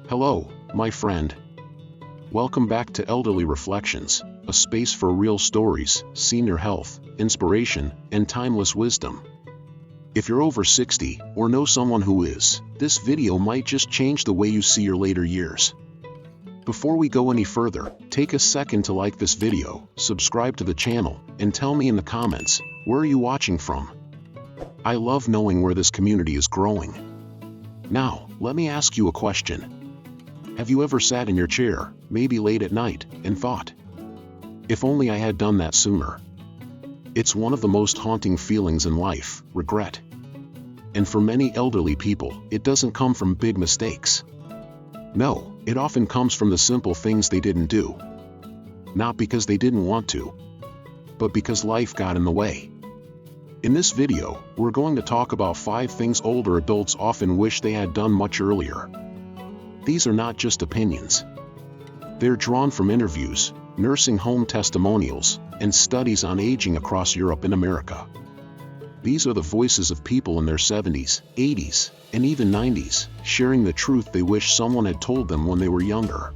Hello, my friend. Welcome back to Elderly Reflections, a space for real stories, senior health, inspiration, and timeless wisdom. If you're over 60 or know someone who is, this video might just change the way you see your later years. Before we go any further, take a second to like this video, subscribe to the channel, and tell me in the comments, where are you watching from? I love knowing where this community is growing. Now, let me ask you a question. Have you ever sat in your chair, maybe late at night, and thought, if only I had done that sooner? It's one of the most haunting feelings in life, regret. And for many elderly people, it doesn't come from big mistakes. No, it often comes from the simple things they didn't do. Not because they didn't want to, but because life got in the way. In this video, we're going to talk about 5 things older adults often wish they had done much earlier. These are not just opinions. They're drawn from interviews, nursing home testimonials, and studies on aging across Europe and America. These are the voices of people in their 70s, 80s, and even 90s, sharing the truth they wish someone had told them when they were younger.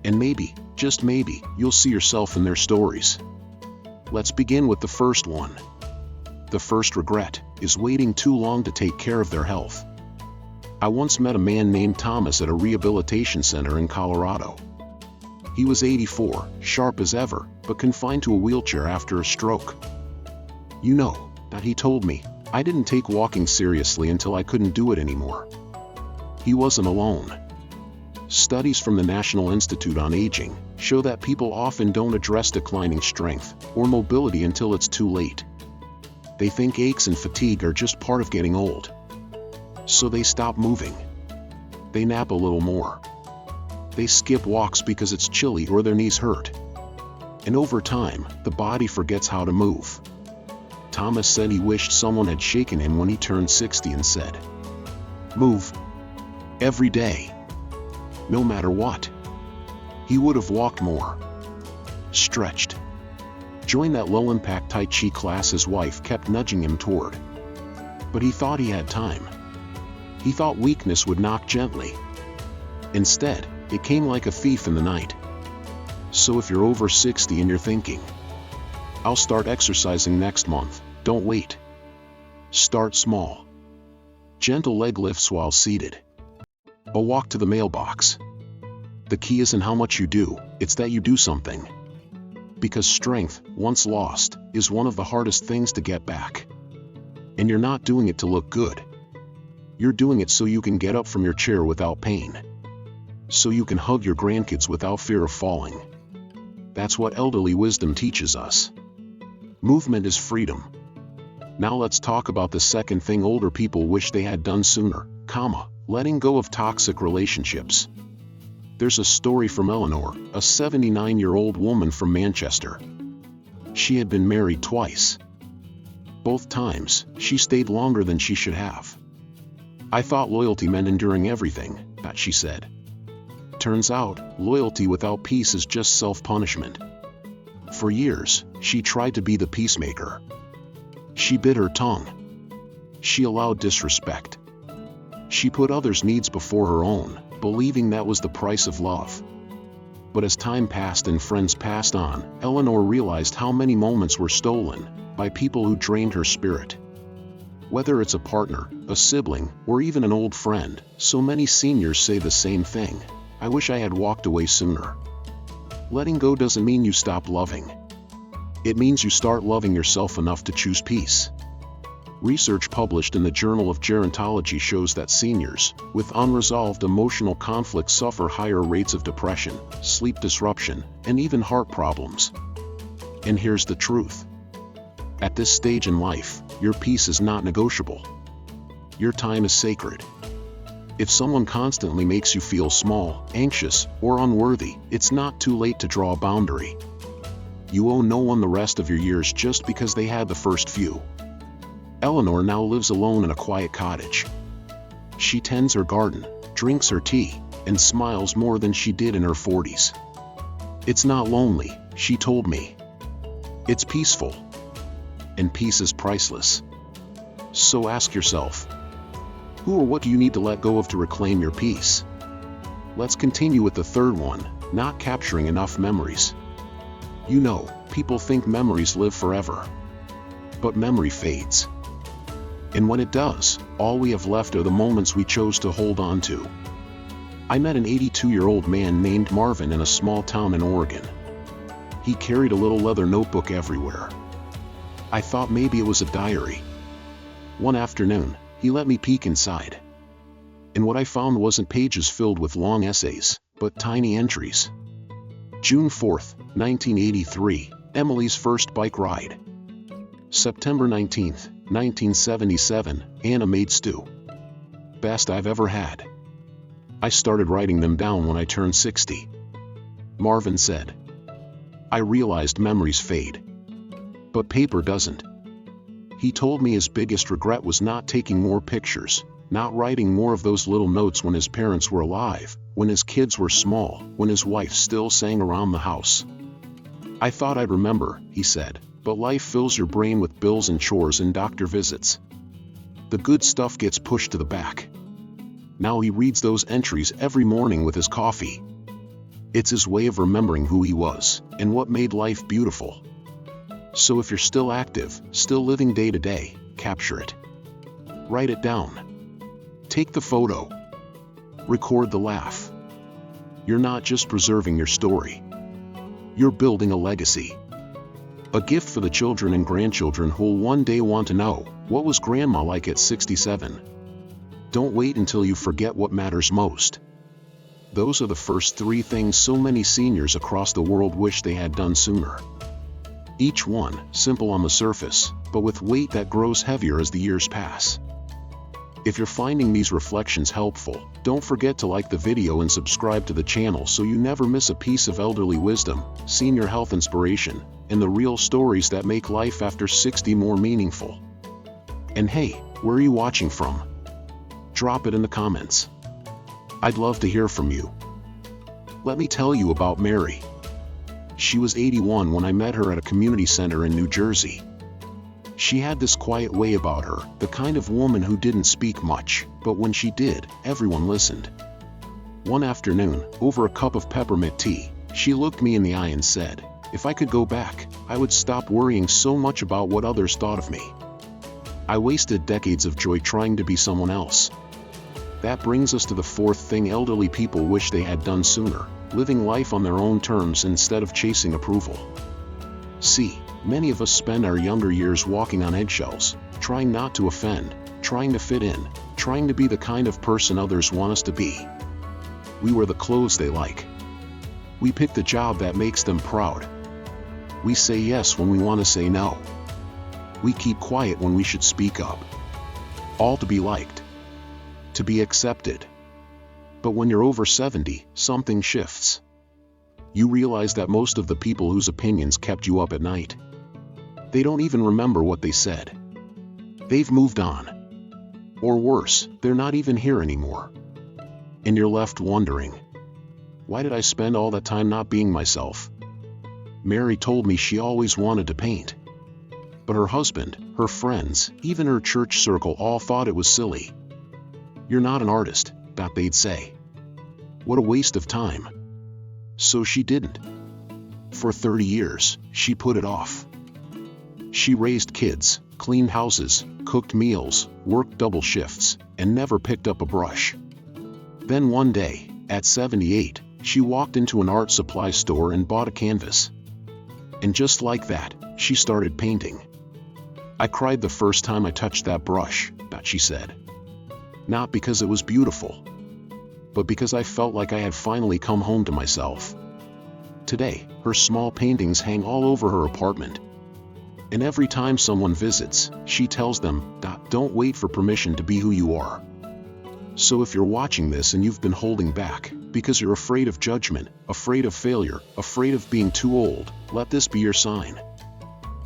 And maybe, just maybe, you'll see yourself in their stories. Let's begin with the first one. The first regret is waiting too long to take care of their health. I once met a man named Thomas at a rehabilitation center in Colorado. He was 84, sharp as ever, but confined to a wheelchair after a stroke. You know, that he told me, I didn't take walking seriously until I couldn't do it anymore. He wasn't alone. Studies from the National Institute on Aging show that people often don't address declining strength or mobility until it's too late. They think aches and fatigue are just part of getting old. So they stop moving. They nap a little more. They skip walks because it's chilly or their knees hurt. And over time, the body forgets how to move. Thomas said he wished someone had shaken him when he turned 60 and said, "Move. Every day. No matter what." He would have walked more. Stretched. Joined that low-impact Tai Chi class his wife kept nudging him toward. But he thought he had time. He thought weakness would knock gently. Instead, it came like a thief in the night. So if you're over 60 and you're thinking, I'll start exercising next month, don't wait. Start small. Gentle leg lifts while seated. A walk to the mailbox. The key isn't how much you do, it's that you do something. Because strength, once lost, is one of the hardest things to get back. And you're not doing it to look good. You're doing it so you can get up from your chair without pain. So you can hug your grandkids without fear of falling. That's what elderly wisdom teaches us. Movement is freedom. Now let's talk about the second thing older people wish they had done sooner, letting go of toxic relationships. There's a story from Eleanor, a 79-year-old woman from Manchester. She had been married twice. Both times, she stayed longer than she should have. I thought loyalty meant enduring everything, that she said. Turns out, loyalty without peace is just self-punishment. For years, she tried to be the peacemaker. She bit her tongue. She allowed disrespect. She put others' needs before her own, believing that was the price of love. But as time passed and friends passed on, Eleanor realized how many moments were stolen by people who drained her spirit. Whether it's a partner, a sibling, or even an old friend, so many seniors say the same thing. I wish I had walked away sooner. Letting go doesn't mean you stop loving. It means you start loving yourself enough to choose peace. Research published in the Journal of Gerontology shows that seniors with unresolved emotional conflict suffer higher rates of depression, sleep disruption, and even heart problems. And here's the truth. At this stage in life, your peace is not negotiable. Your time is sacred. If someone constantly makes you feel small, anxious, or unworthy, it's not too late to draw a boundary. You owe no one the rest of your years just because they had the first few. Eleanor now lives alone in a quiet cottage. She tends her garden, drinks her tea, and smiles more than she did in her 40s. It's not lonely, she told me. It's peaceful. And peace is priceless. So ask yourself, who or what do you need to let go of to reclaim your peace? Let's continue with the third one, not capturing enough memories. You know, people think memories live forever. But memory fades. And when it does, all we have left are the moments we chose to hold on to. I met an 82-year-old man named Marvin in a small town in Oregon. He carried a little leather notebook everywhere. I thought maybe it was a diary. One afternoon, he let me peek inside. And what I found wasn't pages filled with long essays, but tiny entries. June 4th, 1983, Emily's first bike ride. September 19th, 1977, Anna made stew. Best I've ever had. I started writing them down when I turned 60. Marvin said. I realized memories fade. But paper doesn't. He told me his biggest regret was not taking more pictures, not writing more of those little notes when his parents were alive, when his kids were small, when his wife still sang around the house. I thought I'd remember, he said, but life fills your brain with bills and chores and doctor visits. The good stuff gets pushed to the back. Now he reads those entries every morning with his coffee. It's his way of remembering who he was, and what made life beautiful. So if you're still active, still living day to day, capture it. Write it down. Take the photo. Record the laugh. You're not just preserving your story. You're building a legacy. A gift for the children and grandchildren who'll one day want to know, what was Grandma like at 67? Don't wait until you forget what matters most. Those are the first 3 things so many seniors across the world wish they had done sooner. Each one, simple on the surface, but with weight that grows heavier as the years pass. If you're finding these reflections helpful, don't forget to like the video and subscribe to the channel so you never miss a piece of elderly wisdom, senior health inspiration, and the real stories that make life after 60 more meaningful. And hey, where are you watching from? Drop it in the comments. I'd love to hear from you. Let me tell you about Mary. She was 81 when I met her at a community center in New Jersey. She had this quiet way about her, the kind of woman who didn't speak much, but when she did, everyone listened. One afternoon, over a cup of peppermint tea, she looked me in the eye and said, "If I could go back, I would stop worrying so much about what others thought of me. I wasted decades of joy trying to be someone else." That brings us to the fourth thing elderly people wish they had done sooner, living life on their own terms instead of chasing approval. See, many of us spend our younger years walking on eggshells, trying not to offend, trying to fit in, trying to be the kind of person others want us to be. We wear the clothes they like. We pick the job that makes them proud. We say yes when we want to say no. We keep quiet when we should speak up. All to be liked. To be accepted. But when you're over 70, something shifts. You realize that most of the people whose opinions kept you up at night, they don't even remember what they said. They've moved on. Or worse, they're not even here anymore. And you're left wondering, why did I spend all that time not being myself? Mary told me she always wanted to paint. But her husband, her friends, even her church circle all thought it was silly. "You're not an artist," they'd say. What a waste of time. So she didn't. For 30 years, she put it off. She raised kids, cleaned houses, cooked meals, worked double shifts, and never picked up a brush. Then one day, at 78, she walked into an art supply store and bought a canvas. And just like that, she started painting. "I cried the first time I touched that brush," she said. Not because it was beautiful, but because I felt like I had finally come home to myself. Today, her small paintings hang all over her apartment. And every time someone visits, she tells them, "Don't wait for permission to be who you are." So if you're watching this and you've been holding back, because you're afraid of judgment, afraid of failure, afraid of being too old, let this be your sign.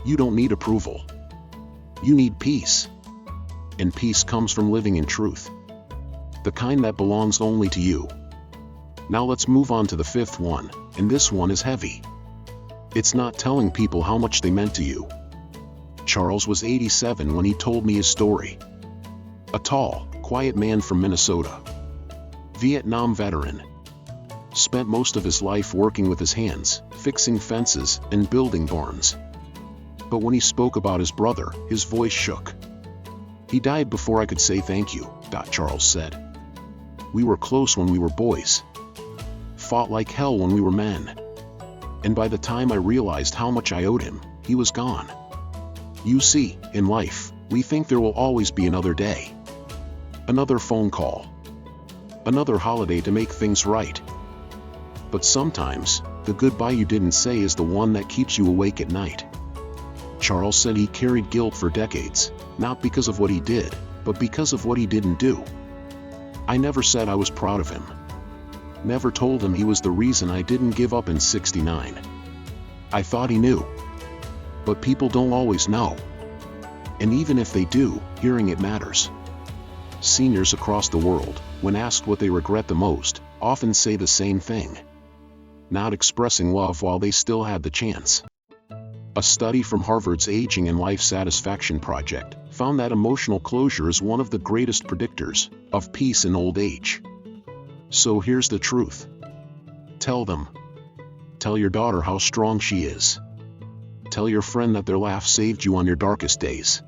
You don't need approval. You need peace. And peace comes from living in truth. The kind that belongs only to you. Now let's move on to the fifth one, and this one is heavy. It's not telling people how much they meant to you. Charles was 87 when he told me his story. A tall, quiet man from Minnesota. Vietnam veteran. spent most of his life working with his hands, fixing fences, and building barns. But when he spoke about his brother, his voice shook. "He died before I could say thank you," Charles said. "We were close when we were boys. Fought like hell when we were men. And by the time I realized how much I owed him, he was gone." You see, in life, we think there will always be another day. Another phone call. Another holiday to make things right. But sometimes, the goodbye you didn't say is the one that keeps you awake at night. Charles said he carried guilt for decades, not because of what he did, but because of what he didn't do. "I never said I was proud of him. Never told him he was the reason I didn't give up in '69. I thought he knew. But people don't always know. And even if they do, hearing it matters." Seniors across the world, when asked what they regret the most, often say the same thing: not expressing love while they still had the chance. A study from Harvard's Aging and Life Satisfaction Project found that emotional closure is one of the greatest predictors of peace in old age. So here's the truth. Tell them. Tell your daughter how strong she is. Tell your friend that their laugh saved you on your darkest days.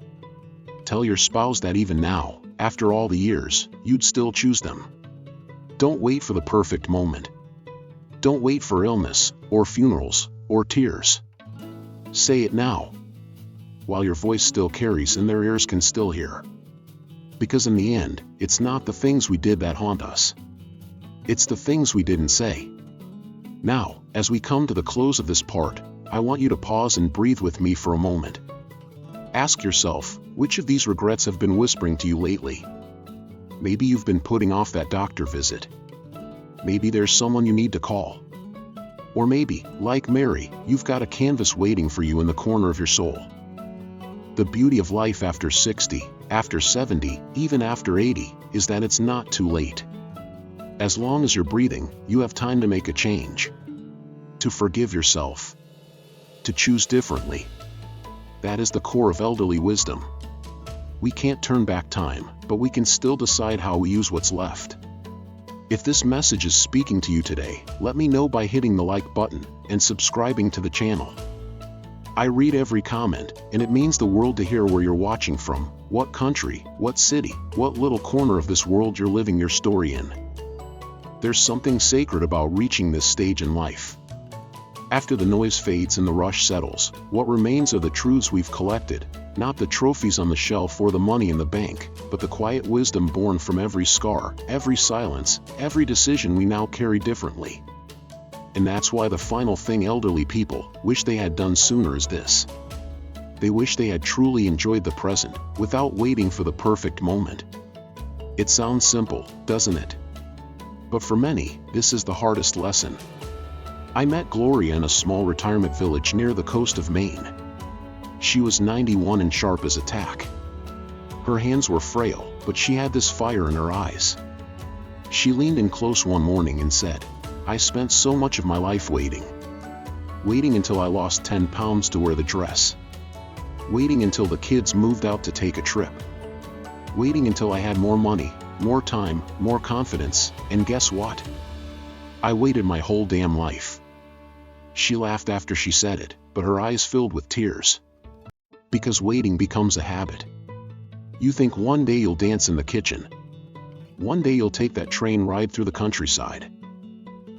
Tell your spouse that even now, after all the years, you'd still choose them. Don't wait for the perfect moment. Don't wait for illness, or funerals, or tears. Say it now, while your voice still carries and their ears can still hear. Because in the end, it's not the things we did that haunt us. It's the things we didn't say. Now, as we come to the close of this part, I want you to pause and breathe with me for a moment. Ask yourself, which of these regrets have been whispering to you lately? Maybe you've been putting off that doctor visit. Maybe there's someone you need to call. Or maybe, like Mary, you've got a canvas waiting for you in the corner of your soul. The beauty of life after 60, after 70, even after 80, is that it's not too late. As long as you're breathing, you have time to make a change. To forgive yourself. To choose differently. That is the core of elderly wisdom. We can't turn back time, but we can still decide how we use what's left. If this message is speaking to you today, let me know by hitting the like button and subscribing to the channel. I read every comment, and it means the world to hear where you're watching from, what country, what city, what little corner of this world you're living your story in. There's something sacred about reaching this stage in life. After the noise fades and the rush settles, what remains are the truths we've collected, not the trophies on the shelf or the money in the bank, but the quiet wisdom born from every scar, every silence, every decision we now carry differently. And that's why the final thing elderly people wish they had done sooner is this. They wish they had truly enjoyed the present, without waiting for the perfect moment. It sounds simple, doesn't it? But for many, this is the hardest lesson. I met Gloria in a small retirement village near the coast of Maine. She was 91 and sharp as a tack. Her hands were frail, but she had this fire in her eyes. She leaned in close one morning and said, "I spent so much of my life waiting. Waiting until I lost 10 pounds to wear the dress. Waiting until the kids moved out to take a trip. Waiting until I had more money, more time, more confidence, and guess what? I waited my whole damn life." She laughed after she said it, but her eyes filled with tears. Because waiting becomes a habit. You think one day you'll dance in the kitchen. One day you'll take that train ride through the countryside.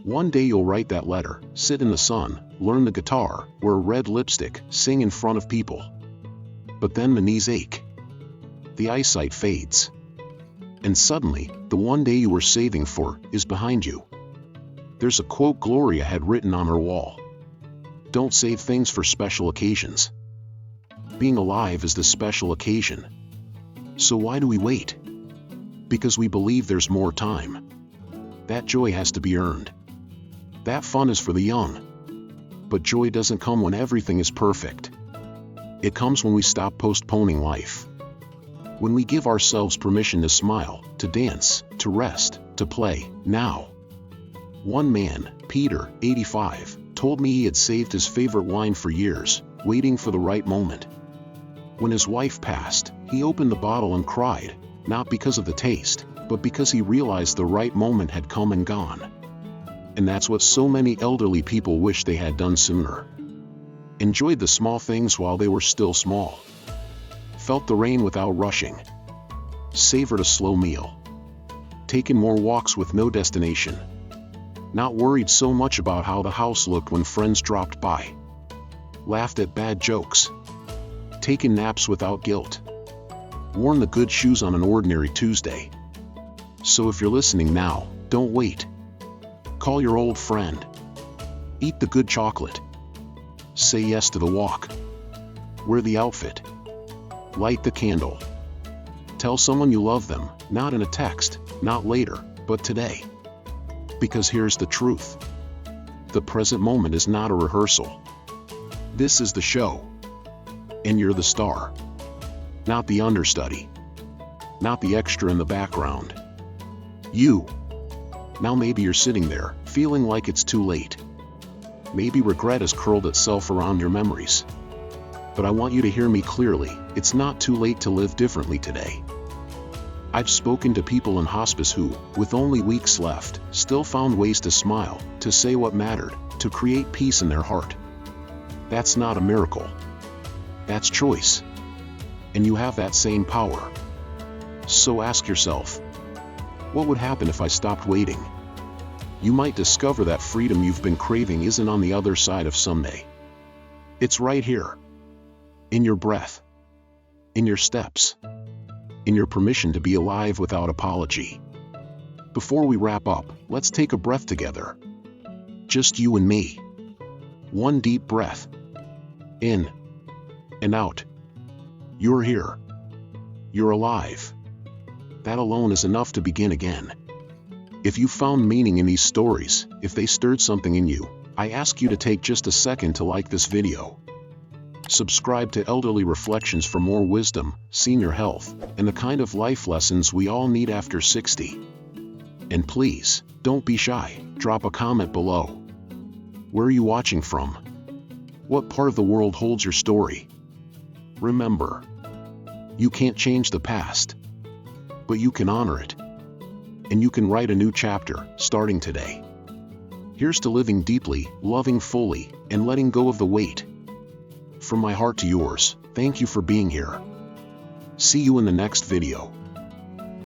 One day you'll write that letter, sit in the sun, learn the guitar, wear red lipstick, sing in front of people. But then the knees ache. The eyesight fades. And suddenly, the one day you were saving for is behind you. There's a quote Gloria had written on her wall. Don't save things for special occasions. Being alive is the special occasion. So why do we wait? Because we believe there's more time. That joy has to be earned. That fun is for the young. But joy doesn't come when everything is perfect. It comes when we stop postponing life. When we give ourselves permission to smile, to dance, to rest, to play, now. One man, Peter, 85, told me he had saved his favorite wine for years, waiting for the right moment. When his wife passed, he opened the bottle and cried, not because of the taste, but because he realized the right moment had come and gone. And that's what so many elderly people wish they had done sooner. Enjoyed the small things while they were still small. Felt the rain without rushing. Savored a slow meal. Taken more walks with no destination. Not worried so much about how the house looked when friends dropped by. Laughed at bad jokes. Taken naps without guilt. Worn the good shoes on an ordinary Tuesday. So if you're listening now, don't wait. Call your old friend. Eat the good chocolate. Say yes to the walk. Wear the outfit. Light the candle. Tell someone you love them, not in a text, not later, but today. Because here's the truth. The present moment is not a rehearsal. This is the show. And you're the star. Not the understudy. Not the extra in the background. You. Now maybe you're sitting there, feeling like it's too late. Maybe regret has curled itself around your memories. But I want you to hear me clearly, it's not too late to live differently today. I've spoken to people in hospice who, with only weeks left, still found ways to smile, to say what mattered, to create peace in their heart. That's not a miracle. That's choice. And you have that same power. So ask yourself, what would happen if I stopped waiting? You might discover that freedom you've been craving isn't on the other side of someday. It's right here. In your breath. In your steps. In your permission to be alive without apology. Before we wrap up, let's take a breath together. Just you and me. One deep breath. In. And out. You're here. You're alive. That alone is enough to begin again. If you found meaning in these stories, if they stirred something in you, I ask you to take just a second to like this video. Subscribe to Elderly Reflections for more wisdom, senior health, and the kind of life lessons we all need after 60. And please, don't be shy, drop a comment below. Where are you watching from? What part of the world holds your story? Remember, you can't change the past, but you can honor it. And you can write a new chapter, starting today. Here's to living deeply, loving fully, and letting go of the weight. From my heart to yours, thank you for being here. See you in the next video.